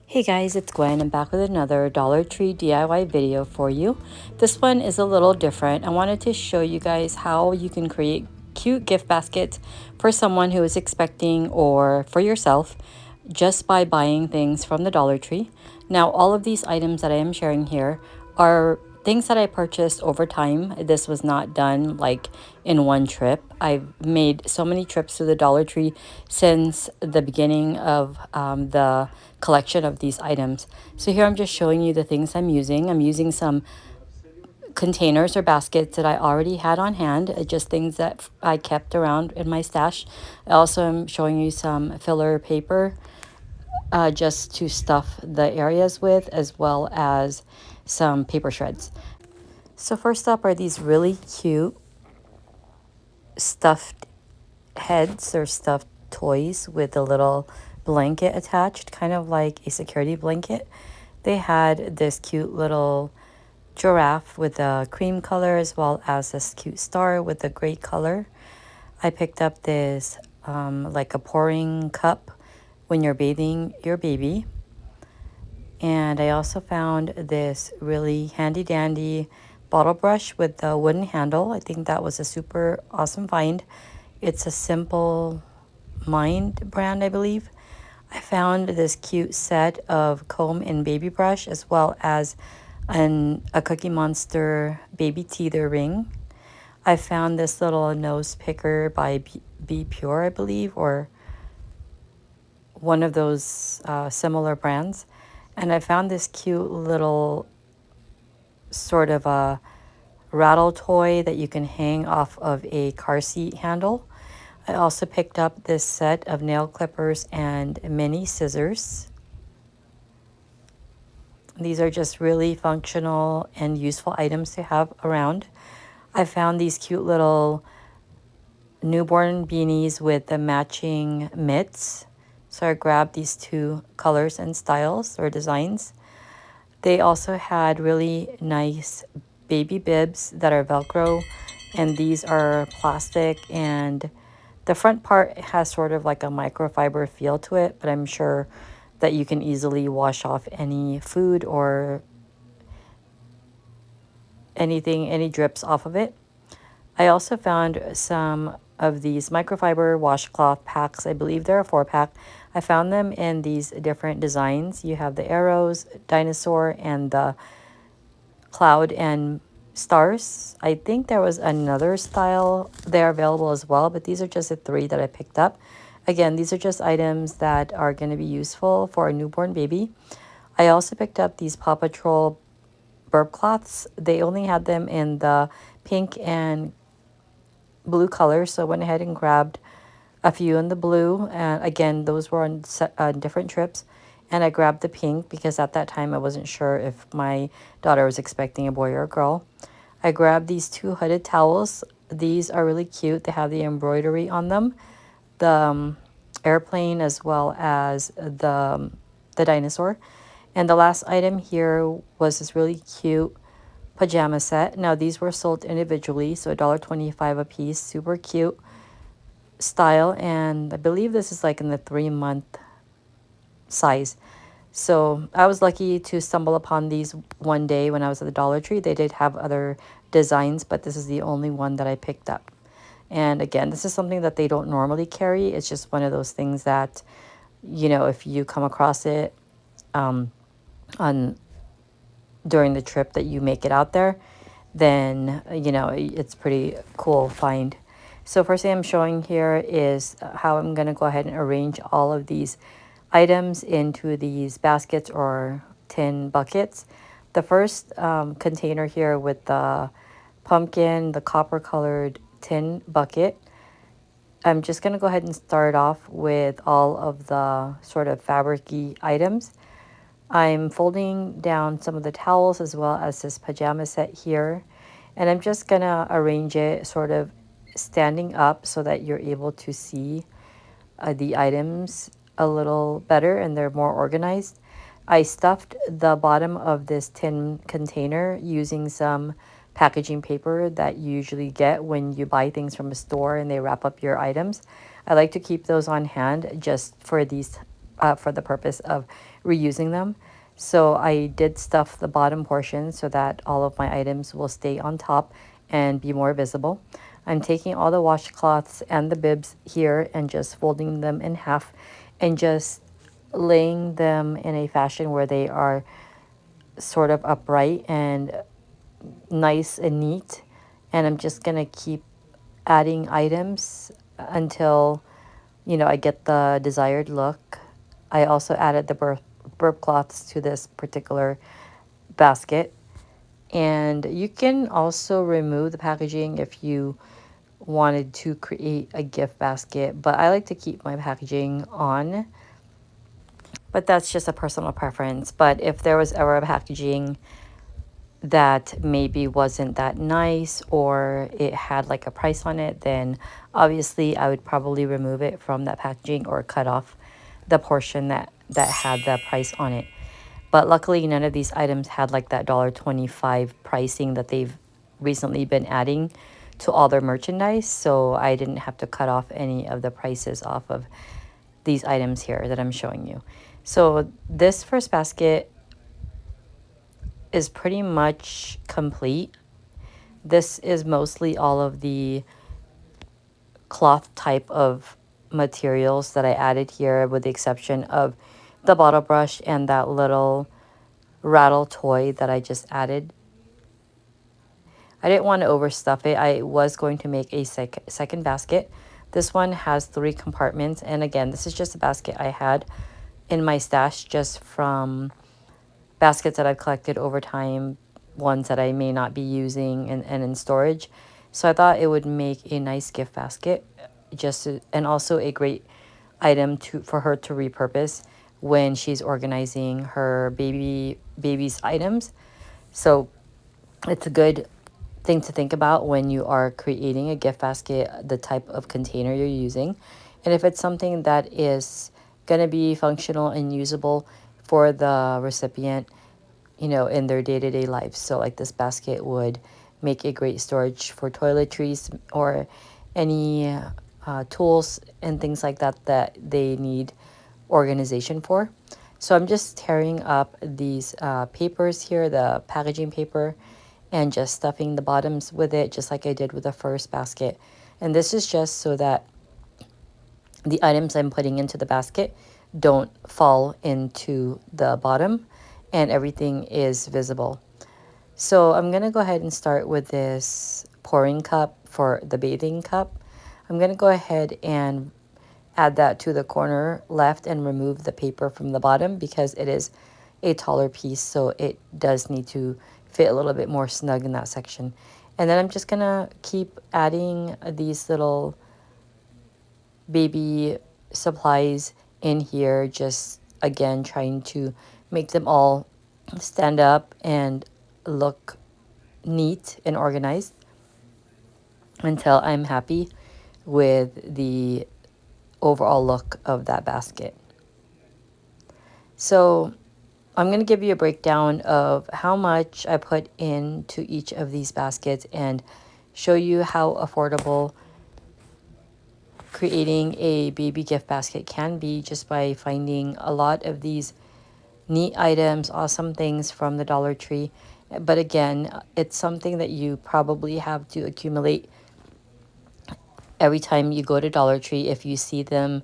Hey guys, it's Gwen. I'm back with another Dollar Tree DIY video for you. This one is a little different. I wanted to show you guys how you can create cute gift baskets for someone who is expecting or for yourself just by buying things from the Dollar Tree. Now, all of these items that I am sharing here are things that I purchased over time. This was not done like in one trip. I've made so many trips to the Dollar Tree since the beginning of the collection of these items. So here I'm just showing you the things I'm using. I'm using some containers or baskets that I already had on hand, just things that I kept around in my stash. I also am showing you some filler paper just to stuff the areas with, as well as some paper shreds. So first up are these really cute stuffed heads or stuffed toys with a little blanket attached, kind of like a security blanket. They had this cute little giraffe with a cream color, as well as this cute star with a gray color. I picked up this like a pouring cup when you're bathing your baby. And I also found this really handy dandy bottle brush with the wooden handle. I think that was a super awesome find. It's a Simple Mind brand, I believe. I found this cute set of comb and baby brush, as well as a Cookie Monster baby teether ring. I found this little nose picker by Be Pure, I believe, or one of those similar brands. And I found this cute little sort of a rattle toy that you can hang off of a car seat handle. I also picked up this set of nail clippers and mini scissors. These are just really functional and useful items to have around. I found these cute little newborn beanies with the matching mitts. So I grabbed these two colors and styles or designs. They also had really nice baby bibs that are Velcro, and these are plastic, and the front part has sort of like a microfiber feel to it, but I'm sure that you can easily wash off any food or anything, any drips off of it. I also found some of these microfiber washcloth packs. I believe they're a 4-pack. I found them in these different designs. You have the arrows, dinosaur, and the cloud and stars. I think there was another style there available as well, but these are just the 3 that I picked up. Again, these are just items that are going to be useful for a newborn baby. I also picked up these Paw Patrol burp cloths. They only had them in the pink and blue color, so I went ahead and grabbed a few in the blue, and again, those were on different trips. And I grabbed the pink because at that time I wasn't sure if my daughter was expecting a boy or a girl. I grabbed these 2 hooded towels. These are really cute. They have the embroidery on them, the airplane, as well as the dinosaur. And the last item here was this really cute pajama set. Now these were sold individually, so $1.25 a piece. Super cute style, and I believe this is like in the 3-month size. So I was lucky to stumble upon these one day when I was at the Dollar Tree. They did have other designs, but this is the only one that I picked up. And again, this is something that they don't normally carry. It's just one of those things that, you know, if you come across it on during the trip that you make it out there, then, you know, it's pretty cool find. So first thing I'm showing here is how I'm going to go ahead and arrange all of these items into these baskets or tin buckets. The first container here with the pumpkin, the copper colored tin bucket, I'm just going to go ahead and start off with all of the sort of fabric-y items. I'm folding down some of the towels as well as this pajama set here. And I'm just going to arrange it sort of standing up so that you're able to see the items a little better and they're more organized. I stuffed the bottom of this tin container using some packaging paper that you usually get when you buy things from a store and they wrap up your items. I like to keep those on hand just for these for the purpose of reusing them. So I did stuff the bottom portion so that all of my items will stay on top and be more visible. I'm taking all the washcloths and the bibs here and just folding them in half and just laying them in a fashion where they are sort of upright and nice and neat. And I'm just gonna keep adding items until, you know, I get the desired look. I also added the burp cloths to this particular basket. And you can also remove the packaging if you wanted to create a gift basket, but I like to keep my packaging on. But that's just a personal preference. But if there was ever a packaging that maybe wasn't that nice or it had like a price on it, then obviously I would probably remove it from that packaging or cut off the portion that had the price on it. But luckily none of these items had like that $1.25 pricing that they've recently been adding to all their merchandise, so I didn't have to cut off any of the prices off of these items here that I'm showing you. So this first basket is pretty much complete. This is mostly all of the cloth type of materials that I added here, with the exception of the bottle brush and that little rattle toy that I just added. I didn't want to overstuff it. I was going to make a second basket. This one has 3 compartments, and again, this is just a basket I had in my stash just from baskets that I've collected over time, ones that I may not be using and in storage. So I thought it would make a nice gift basket, and also a great item for her to repurpose when she's organizing her baby's items. So it's a good thing to think about when you are creating a gift basket, the type of container you're using. And if it's something that is going to be functional and usable for the recipient, you know, in their day-to-day life. So like this basket would make a great storage for toiletries or any tools and things like that that they need organization for. So I'm just tearing up these papers here, the packaging paper, and just stuffing the bottoms with it, just like I did with the first basket. And this is just so that the items I'm putting into the basket don't fall into the bottom and everything is visible. So I'm going to go ahead and start with this pouring cup for the bathing cup. I'm going to go ahead and add that to the corner left and remove the paper from the bottom because it is a taller piece, so it does need to fit a little bit more snug in that section. And then I'm just going to keep adding these little baby supplies in here, just again trying to make them all stand up and look neat and organized until I'm happy with the overall look of that basket. So I'm going to give you a breakdown of how much I put into each of these baskets and show you how affordable creating a baby gift basket can be just by finding a lot of these neat items, awesome things from the Dollar Tree. But again, it's something that you probably have to accumulate every time you go to Dollar Tree. If you see them,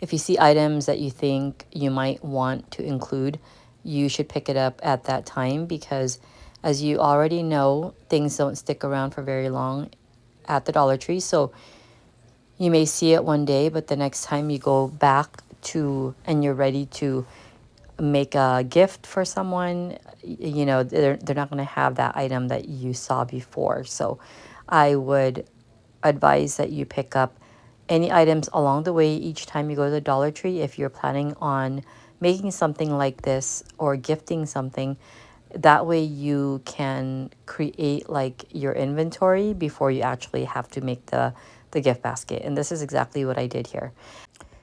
if you see items that you think you might want to include, you should pick it up at that time because, as you already know, things don't stick around for very long at the Dollar Tree. So you may see it one day, but the next time you go back to and you're ready to make a gift for someone, you know, they're not going to have that item that you saw before. So I would advise that you pick up any items along the way each time you go to the Dollar Tree if you're planning on making something like this or gifting something. That way you can create like your inventory before you actually have to make the gift basket. And this is exactly what I did here.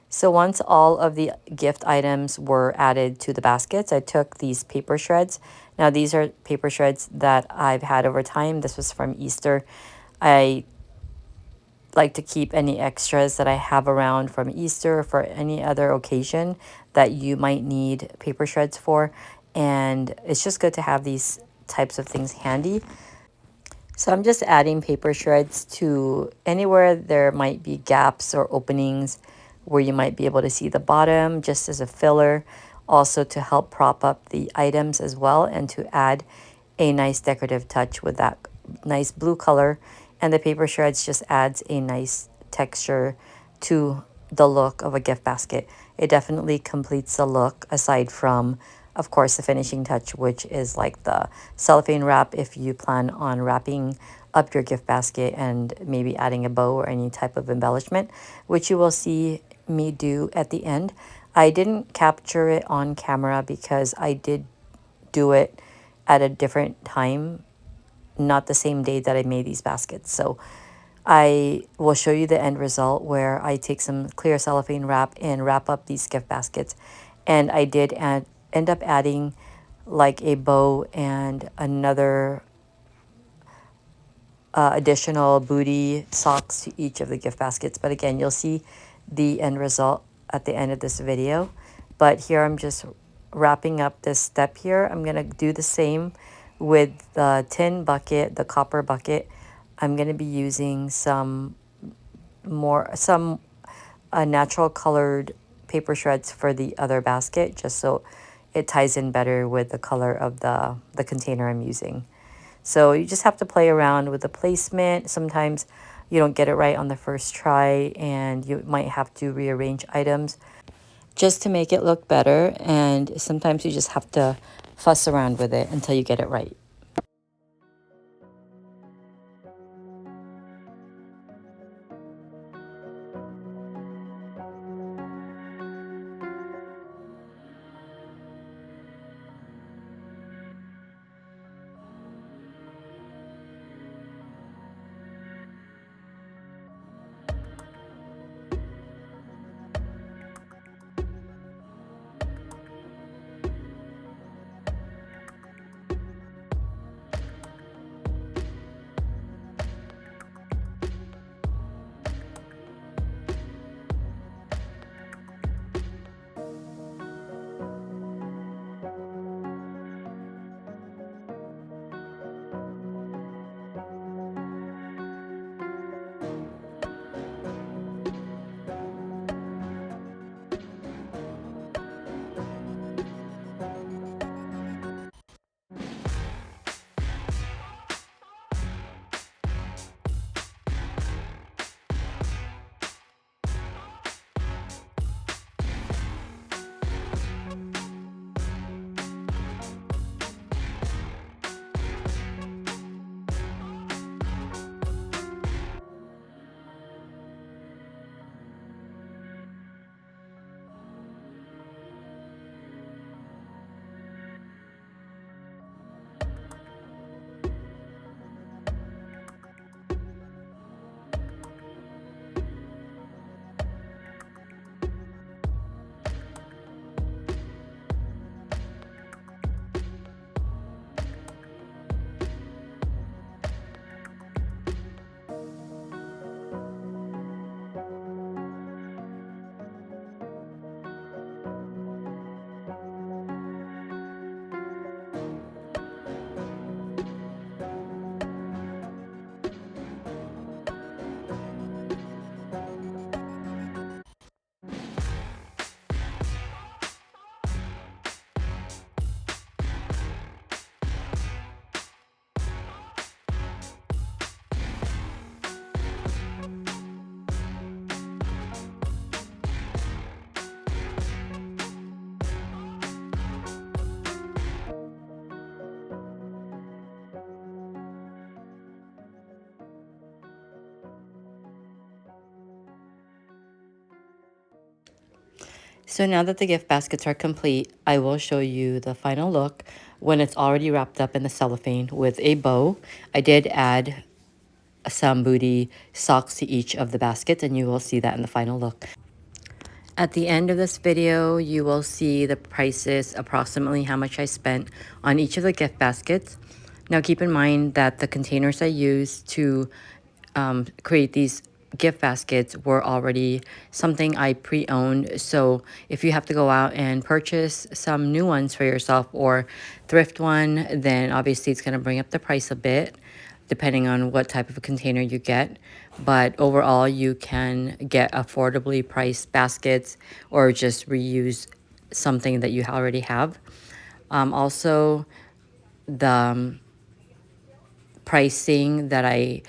So once all of the gift items were added to the baskets, I took these paper shreds. Now these are paper shreds that I've had over time. This was from Easter. I like to keep any extras that I have around from Easter for any other occasion that you might need paper shreds for. And it's just good to have these types of things handy. So I'm just adding paper shreds to anywhere there might be gaps or openings where you might be able to see the bottom, just as a filler, also to help prop up the items as well, and to add a nice decorative touch with that nice blue color. And the paper shreds just adds a nice texture to the look of a gift basket. It definitely completes the look, aside from, of course, the finishing touch, which is like the cellophane wrap if you plan on wrapping up your gift basket and maybe adding a bow or any type of embellishment, which you will see me do at the end. I didn't capture it on camera because I did do it at a different time, not the same day that I made these baskets. So I will show you the end result where I take some clear cellophane wrap and wrap up these gift baskets. And I did end up adding like a bow and another additional booty socks to each of the gift baskets. But again, you'll see the end result at the end of this video. But here I'm just wrapping up this step here. I'm going to do the same with the tin bucket, the copper bucket. I'm going to be using some natural colored paper shreds for the other basket, just so it ties in better with the color of the container I'm using. So you just have to play around with the placement. Sometimes you don't get it right on the first try and you might have to rearrange items just to make it look better. And sometimes you just have to fuss around with it until you get it right. So now that the gift baskets are complete, I will show you the final look when it's already wrapped up in the cellophane with a bow. I did add some booty socks to each of the baskets, and you will see that in the final look. At the end of this video, you will see the prices, approximately how much I spent on each of the gift baskets. Now keep in mind that the containers I used to create these gift baskets were already something I pre-owned. So if you have to go out and purchase some new ones for yourself or thrift one, then obviously it's going to bring up the price a bit depending on what type of a container you get. But overall, you can get affordably priced baskets or just reuse something that you already have. Also, the pricing that I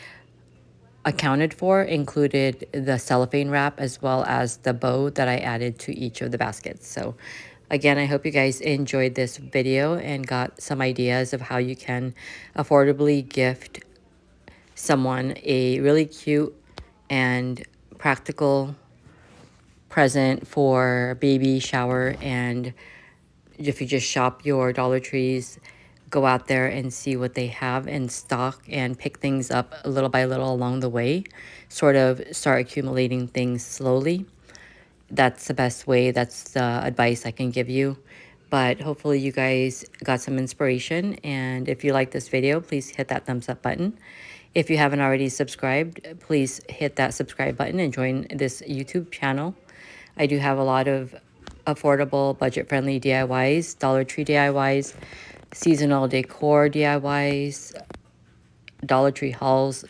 accounted for included the cellophane wrap as well as the bow that I added to each of the baskets. So again, I hope you guys enjoyed this video and got some ideas of how you can affordably gift someone a really cute and practical present for baby shower. And if you just shop your Dollar Trees, go out there and see what they have in stock and pick things up little by little along the way. Sort of start accumulating things slowly. That's the best way. That's the advice I can give you. But hopefully you guys got some inspiration. And if you like this video, please hit that thumbs up button. If you haven't already subscribed, please hit that subscribe button and join this YouTube channel. I do have a lot of affordable, budget-friendly DIYs, Dollar Tree DIYs, seasonal decor DIYs, Dollar Tree hauls,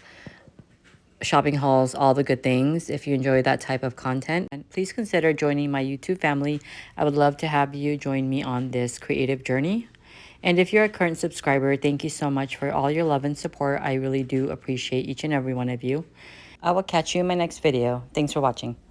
shopping hauls, all the good things. If you enjoy that type of content, and please consider joining my YouTube family. I would love to have you join me on this creative journey. And if you're a current subscriber, thank you so much for all your love and support. I really do appreciate each and every one of you. I will catch you in my next video. Thanks for watching.